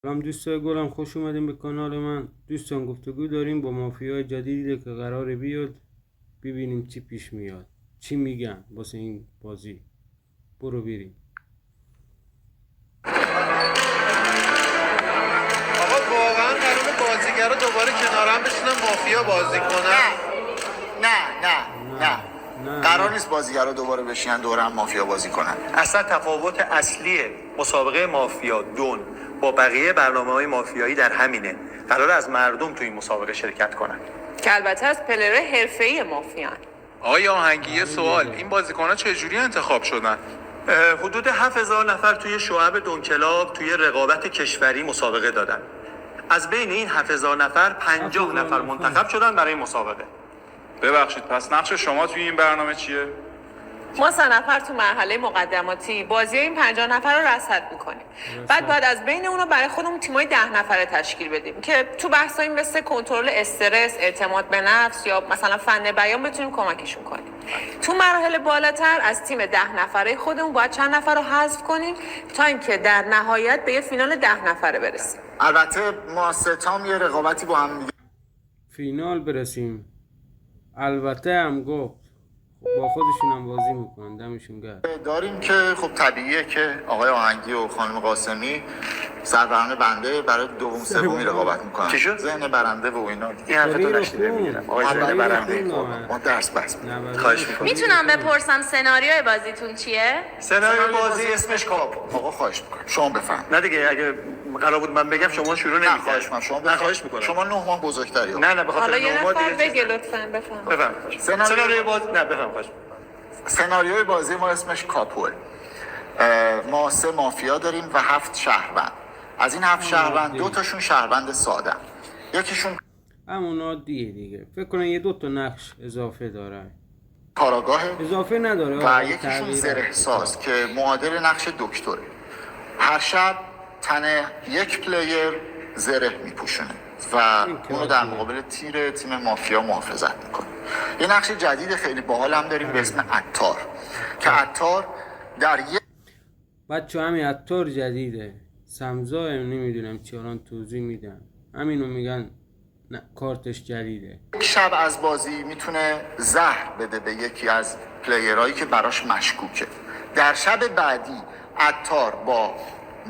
سلام دوستای گلم، خوش اومدیم به کانال من. دوستان گفتگو داریم با مافیای جدیدی که قراره بیاد، ببینیم چی پیش میاد، چی میگن واسه این بازی. برو بریم. آقا واقعا قراره بازیگرا دوباره کنار هم بشینن مافیا بازی کنن؟ نه قرار نیست بازیگرا دوباره بشینن دور هم مافیا بازی کنن. اصلا تفاوت اصلی مسابقه مافیا دون با بقیه برنامه‌های مافیایی در همینه. قرار از مردم تو این مسابقه شرکت کنن که البته از پلیر حرفه‌ای مافیان. آقای آهنگی یه سوال، این بازیکن‌ها چجوری انتخاب شدن؟ حدود 7000 نفر توی شعب دون کلاب توی رقابت کشوری مسابقه دادن. از بین این 7000 نفر 50 نفر منتخب شدن برای مسابقه. ببخشید، پس نقش شما توی این برنامه چیه؟ ما 3 نفر تو مرحله مقدماتی بازی این 50 نفر رو رصد میکنیم. بعد از بین اونا برای خودمون تیمای 10 نفره تشکیل بدیم که تو بحثایی مثل کنترل استرس، اعتماد به نفس یا مثلا فن بیان بتونیم کمکشون کنیم. تو مراحل بالاتر از تیم 10 نفره خودمون باید چند نفر رو حذف کنیم تا اینکه در نهایت به یه فینال 10 نفره برسیم. البته ما ستام یه رقابتی با هم فینال برسیم. البته هم گفت با خودشون هم بازی میکنن، دمشون گرم. داریم که خب طبیعیه که آقای آهنگی و خانم قاسمی سربرنده بنده برای دوم سومی رقابت میکنن. چی شد؟ ذهن برنده و اینا. این حرفتو نشیده میگیرم. آقای ذهن برنده ما درس بس. خواهش می‌کنم. میتونم بپرسم سناریوی بازیتون چیه؟ سناریو بازی اسمش کاپ. آقا خواهش میکنم شما بفهم. نه دیگه، اگه قرار بود من بگم شما شروع نه نمی‌کنید. خواهش میکنم شما نه خواهش میکنم. شما 9 ماه بزرگتری. نه به خاطر حالا یه نوماد نفر دیگه بگه لطفاً بفهم. بفهم. سناریو بازی نه بفهم خواهش. سناریوی بازی ما اسمش کاپوه. ما 3 مافیا داریم و 7 شهروند. از این 7 شهروند 2 تاشون شهروند ساده، یکیشون همون عادیه دیگه. فکر کنم یه 2 تا نقش اضافه داره، کاراگاه اضافه نداره و یکیشون زره ساز که معادل نقش دکتره. هر شب تن یک پلیر زره میپوشونه و اونو در مقابل تیم مافیا محافظت میکنه. یه نقش جدید خیلی باحال هم داریم به اسم عطار که عطار در یک بچه همین عطار جدیده، سمزا نمیدونم چی، الان توضیح میدم. همینو میگن کارتش جدیده. شب از بازی میتونه زهر بده به یکی از پلیرهایی که براش مشکوکه. در شب بعدی عطار با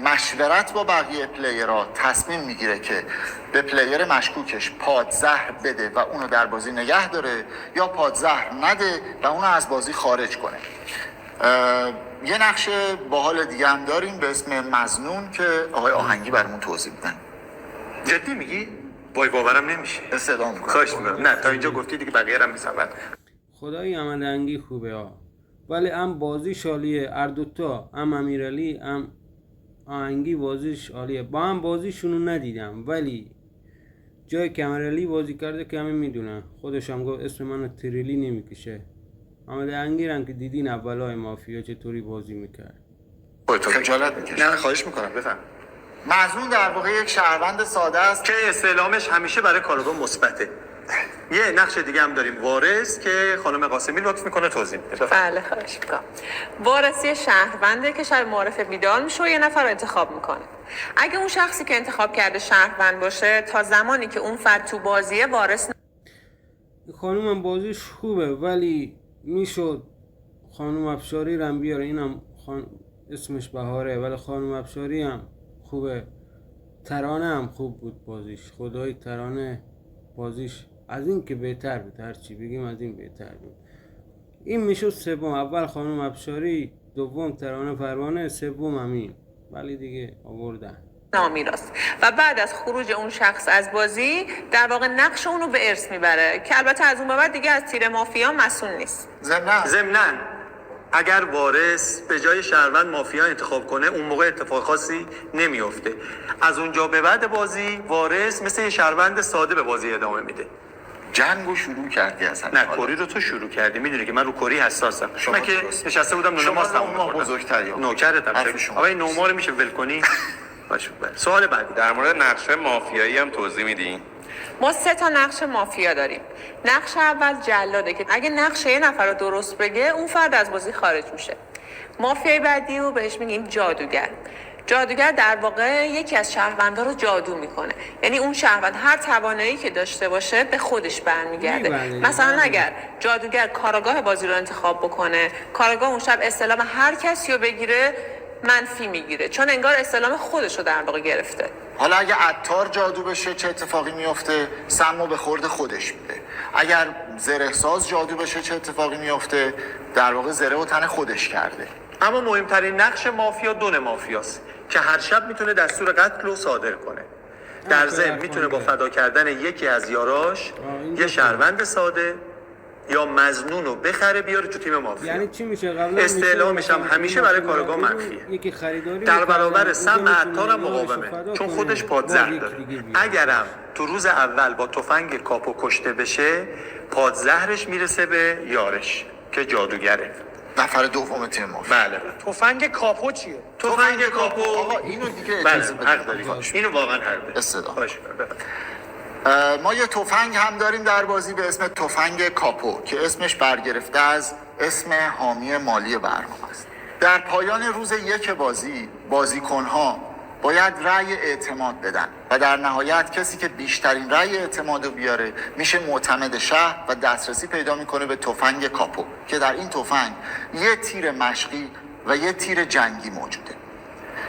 مشورت با بقیه پلیرها تصمیم میگیره که به پلیر مشکوکش پادزهر بده و اونو در بازی نگه داره یا پادزهر نده و اونو از بازی خارج کنه. یه نقش باحال دیگه هم داریم به اسم مظنون که آقای آهنگی برامون توضیح میدن. جدی میگی؟ وای باورم نمیشه. استدعا میکنم. خواهش میکنم. نه تا اینجا گفتی دیگه بقیه رو میسمن. خدایی عملنگی خوبه ها، ولی هم بازی شالیه. هر دوتا، هم امیرعلی هم آهنگی بازیش عالیه. با هم بازیشونو ندیدم ولی جای که امیرعلی بازی کرده که همه میدونن. خودش هم گفت اسم منو تریلی نمیکشه. احمد انگیرم که دیدین اولای مافیا چطوری بازی میکرد. خجالت میکشه. نه خواهش میکنم بفهم. مظنون در واقع یک شهروند ساده است که استعلامش همیشه برای کارگاه مثبته. یه نقش دیگه هم داریم وارث که خانم قاسمی لطف میکنه توضیح میده. بله خواهش میکنم. وارثی شهرونده که شب معرفه بیدار میشه و یه نفر رو انتخاب میکنه. اگه اون شخصی که انتخاب کرده شهروند باشه، تا زمانی که اون فرد تو بازیه وارث خانوم هم بازیش خوبه ولی میشد خانوم افشاری رو هم بیاره. اینم اسمش بهاره ولی خانوم افشاری هم خوبه. ترانه هم خوب بود بازیش. خدای ترانه بازیش از این که بهتر بود، هر چی بگیم از این بهتر بود. این میشد سوم. اول خانوم افشاری، دوم ترانه پروانه، سوم امین، ولی دیگه آوردن نامیراست. و بعد از خروج اون شخص از بازی در واقع نقش اونو به ارث میبره که البته از اون به بعد دیگه از تیر مافیا مسئول نیست. ضمناً اگر وارث به جای شهروند مافیا انتخاب کنه اون موقع اتفاق خاصی نمیفته. از اونجا به بعد بازی وارث مثل یه شهروند ساده به بازی ادامه میده. جنگو شروع کردی اصلا. نه کری رو تو شروع کردی. میدونی که من رو کری حساسم. من که نشسته بودم نونماز تموم کردم. بزرگتری نوکرتم. آقای نوما رو میشه ول کنی؟ باشه. سوال بعدی در مورد نقشه مافیایی هم توضیح میدین؟ ما 3 تا نقش مافیا داریم. نقش اول جلاده که اگه نقش یه نفر رو درست بگه اون فرد از بازی خارج میشه. مافیای بعدی رو بهش میگیم جادوگر. جادوگر در واقع یکی از شهروندا رو جادو میکنه، یعنی اون شهروند هر توانایی که داشته باشه به خودش برمیگرده. مثلا اگر جادوگر کاراگاه بازی رو انتخاب بکنه، کاراگاه اون شب استلام هر کسی رو بگیره منفی میگیره، چون انگار استلام خودش رو در واقع گرفته. حالا اگه عطار جادو بشه چه اتفاقی میفته؟ سمو به خورد خودش میده. اگر زرهساز جادو بشه چه اتفاقی میفته؟ در واقع زره و تن خودش کرده. اما مهمترین نقش مافیا دون مافیاست که هر شب میتونه دستور قتل رو صادر کنه. در ضمن میتونه با فدا کردن یکی از یاراش یه شهروند ساده یا مظنون رو بخره بیاره تو تیم مافیا. یعنی چی میشه؟ قبلا استعلامش هم همیشه برای کارگاه منفیه. یکی خریداری در برابر می‌کنه، سم می‌تونه عطار هم یارش رو مقاومه، فدا چون کنه، خودش باز پادزهر یکی داره. دیگه بیاره. اگرم تو روز اول با تفنگ کاپو کشته بشه، پادزهرش میرسه به یارش که جادوگره. نفر دوم تیم مافیا. بله. تفنگ کاپو چیه؟ تفنگ کاپو. آقا اینو دیگه بله، اجازه حق بدید. داری. اینو واقعا حق داری. استدا. خواهش می‌کنم. ما یه تفنگ هم داریم در بازی به اسم تفنگ کاپو که اسمش برگرفته از اسم حامی مالی برنامه است. در پایان روز یک بازی بازیکن‌ها باید رأی اعتماد بدن و در نهایت کسی که بیشترین رأی اعتماد رو بیاره میشه معتمد شهر و دسترسی پیدا میکنه به تفنگ کاپو که در این تفنگ یه تیر مشقی و یه تیر جنگی موجوده.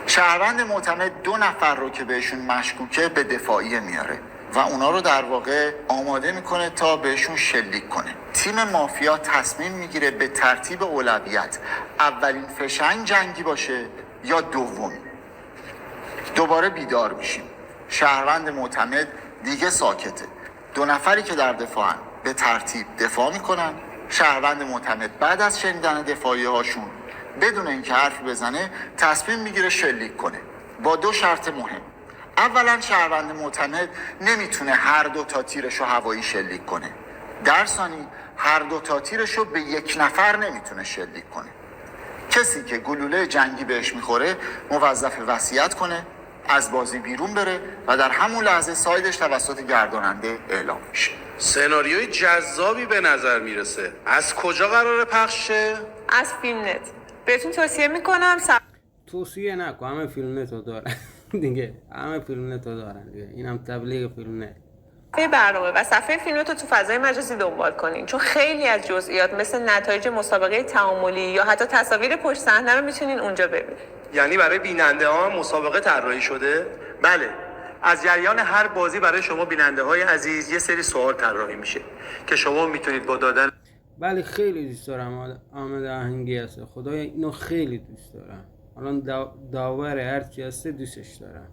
شهروند معتمد 2 نفر رو که بهشون مشکوکه به دفاعیه میاره و اونا رو در واقع آماده میکنه تا بهشون شلیک کنه. تیم مافیا تصمیم میگیره به ترتیب اولویت اولین فشنگ جنگی باشه یا دومی. دوباره بیدار میشیم. شهروند معتمد دیگه ساکته. 2 نفری که در دفاعن به ترتیب دفاع میکنن. شهروند معتمد بعد از شنیدن دفاعی هاشون بدون اینکه حرفی بزنه تصمیم میگیره شلیک کنه با 2 شرط مهم. اولا شهروند معتمد نمیتونه هر 2 تا تیرش رو هوایی شلیک کنه. در ثانی هر 2 تا تیرش رو به 1 نفر نمیتونه شلیک کنه. کسی که گلوله جنگی بهش میخوره موظف وصیت کنه، از بازی بیرون بره و در همون لحظه سایدش توسط گرداننده اعلام میشه. سناریوی جذابی به نظر میرسه. از کجا قراره پخش شه؟ از فیلم نت بهتون توصیه میکنم. توصیه نکن، همه فیلم نت رو دارن دیگه، همه فیلم نت رو دارن دیگه، اینم تبلیغ فیلم نت. برنامه و صفحه فیلم نت رو تو فضای مجازی دنبال کنین، چون خیلی از جزئیات مثل نتایج مسابقه تعاملی یا حتی تصاویر پشت صحنه رو میتونین اونجا ببینید. یعنی برای بیننده ها مسابقه طراحی شده؟ بله. از جریان هر بازی برای شما بیننده های عزیز یه سری سوال طراحی میشه که شما میتونید با دادن بله خیلی دوست دارم آمد آهنگی هست، خدایا اینو خیلی دوست دارم. الان داور هرچی هسته دوستش دارم.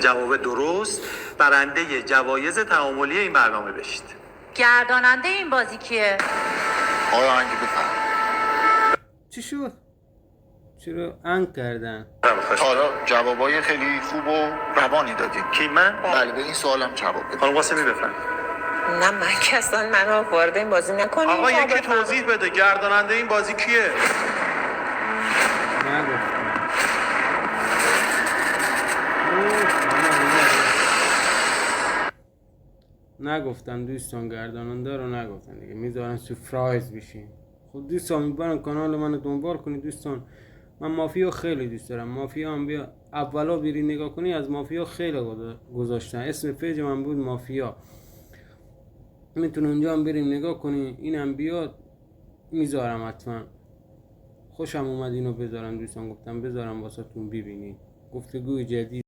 جواب درست برنده جوایز تعاملی این برنامه بشید. گرداننده این بازی کیه؟ آیا آهنگی بفرم؟ چی شد؟ چرا انگ کردن؟ حالا جوابای خیلی خوب و روانی دادیم. کی من؟ بله به این سوالم جواب بدید. خانم قاسمی بفرم. نه من که اصلا منو وارد این بازی نکنیم. آقا یکی توضیح بده گرداننده این بازی کیه؟ نگفتن دوستان، گرداننده رو نگفتن دیگه، میذارن سورپرایز بشین. خب دوستان امیدوارم کانال منو دنبال کنید دوستان. من مافیا خیلی دوست دارم. مافیا هم بیا اولا بری نگاه کنی، از مافیا خیلی گذاشتن. اسم پیج من بود مافیا، میتونه اونجا هم بریم نگاه کنی. اینم بیاد میذارم حتما. خوشم اومد اینو بذارم دوستان، گفتم بذارم واسهتون ببینید. گفتگوی جدید